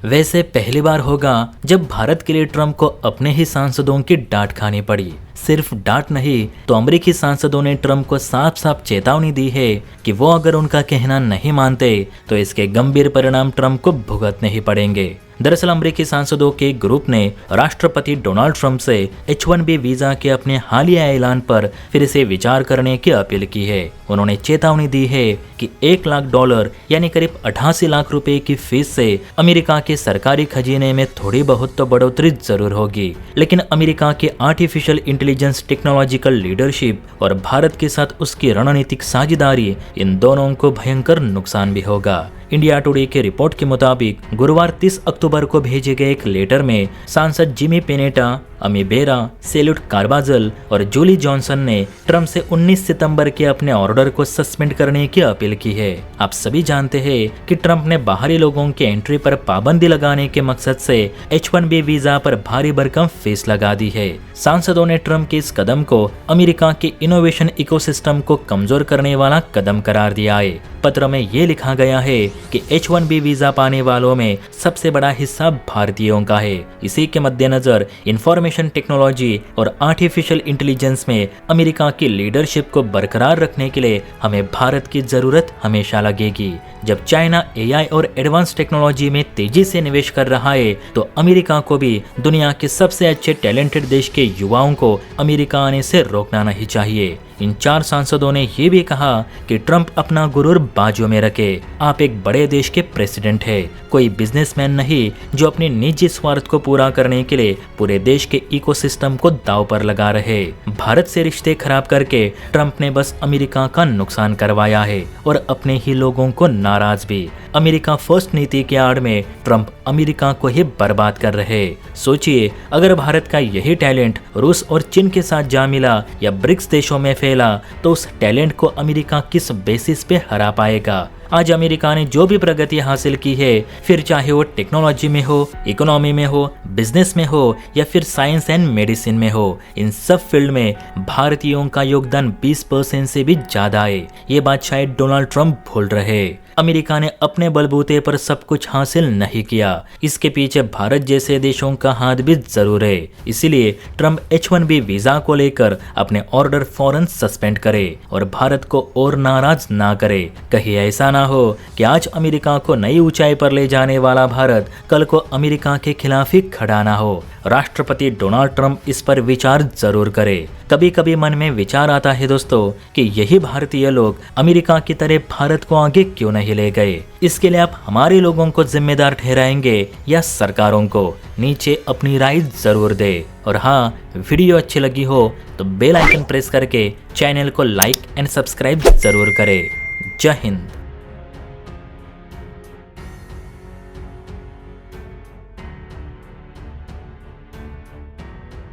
वैसे पहली बार होगा जब भारत के लिए ट्रंप को अपने ही सांसदों की डांट खानी पड़ी। सिर्फ डांट नहीं तो अमेरिकी सांसदों ने ट्रंप को साफ साफ चेतावनी दी है कि वो अगर उनका कहना नहीं मानते तो इसके गंभीर परिणाम ट्रंप को भुगतने ही पड़ेंगे। दरअसल अमेरिकी सांसदों के ग्रुप ने राष्ट्रपति डोनाल्ड ट्रंप से H-1B वीजा के अपने हालिया ऐलान पर फिर से विचार करने की अपील की है। उन्होंने चेतावनी दी है कि $1 लाख यानी करीब 88 लाख रुपए की फीस से अमेरिका के सरकारी खजीने में थोड़ी बहुत तो बढ़ोतरी जरूर होगी, लेकिन अमेरिका के आर्टिफिशियल इंटेलिजेंस टेक्नोलॉजिकल लीडरशिप और भारत के साथ उसकी रणनीतिक साझेदारी, इन दोनों को भयंकर नुकसान भी होगा। इंडिया टुडे के रिपोर्ट के मुताबिक गुरुवार 30 अक्टूबर को भेजे गए एक लेटर में सांसद जिमी पेनेटा, अमी बेरा, सेल्यूट कार्बाजल और जूली जॉनसन ने ट्रंप से 19 सितंबर के अपने ऑर्डर को सस्पेंड करने की अपील की है। आप सभी जानते हैं कि ट्रंप ने बाहरी लोगों के एंट्री पर पाबंदी लगाने के मकसद से H-1B वीजा पर भारी भरकम फीस लगा दी है। सांसदों ने ट्रंप के इस कदम को अमेरिका के इनोवेशन इकोसिस्टम को कमजोर करने वाला कदम करार दिया है। पत्र में ये लिखा गया है कि H-1B वीजा पाने वालों में सबसे बड़ा हिस्सा भारतीयों का है। इसी के मद्देनजर इंफॉर्मेशन टेक्नोलॉजी और आर्टिफिशियल इंटेलिजेंस में अमेरिका की लीडरशिप को बरकरार रखने के लिए हमें भारत की जरूरत हमेशा लगेगी। जब चाइना AI और एडवांस टेक्नोलॉजी में तेजी से निवेश कर रहा है तो अमेरिका को भी दुनिया के सबसे अच्छे टैलेंटेड देश के युवाओं को अमेरिका आने से रोकना नहीं चाहिए। इन 4 सांसदों ने ये भी कहा कि ट्रंप अपना गुरूर बाजू में रखे। आप एक बड़े देश के प्रेसिडेंट हैं, कोई बिजनेसमैन नहीं जो अपने निजी स्वार्थ को पूरा करने के लिए पूरे देश के इकोसिस्टम को दांव पर लगा रहे। भारत से रिश्ते खराब करके ट्रंप ने बस अमेरिका का नुकसान करवाया है और अपने ही लोगों को नाराज भी। अमेरिका फर्स्ट नीति के आड़ में ट्रंप अमेरिका को ही बर्बाद कर रहे। सोचिए, अगर भारत का यही टैलेंट रूस और चीन के साथ जा मिला या ब्रिक्स देशों में फैला तो उस टैलेंट को अमेरिका किस बेसिस पे हरा पाएगा। आज अमेरिका ने जो भी प्रगति हासिल की है, फिर चाहे वो टेक्नोलॉजी में हो, इकोनॉमी में हो, बिजनेस में हो या फिर साइंस एंड मेडिसिन में हो, इन सब फील्ड में भारतीयों का योगदान 20% से भी ज्यादा है। ये बात शायद डोनाल्ड ट्रंप भूल रहे। अमेरिका ने अपने बलबूते पर सब कुछ हासिल नहीं किया, इसके पीछे भारत जैसे देशों का हाथ भी जरूर है। इसीलिए ट्रंप H-1B वीजा को लेकर अपने ऑर्डर फौरन सस्पेंड करे और भारत को और नाराज ना करे। कहीं ऐसा ना हो कि आज अमेरिका को नई ऊंचाई पर ले जाने वाला भारत कल को अमेरिका के खिलाफ ही खड़ा ना हो। राष्ट्रपति डोनाल्ड ट्रंप इस पर विचार जरूर करे। कभी कभी मन में विचार आता है दोस्तों कि यही भारतीय लोग अमेरिका की तरह भारत को आगे क्यों नहीं ले गए। इसके लिए आप हमारे लोगों को जिम्मेदार ठहराएंगे या सरकारों को? नीचे अपनी राय जरूर दे। और हाँ, वीडियो अच्छी लगी हो तो बेल आइकन प्रेस करके चैनल को लाइक एंड सब्सक्राइब जरूर करें। जय हिंद।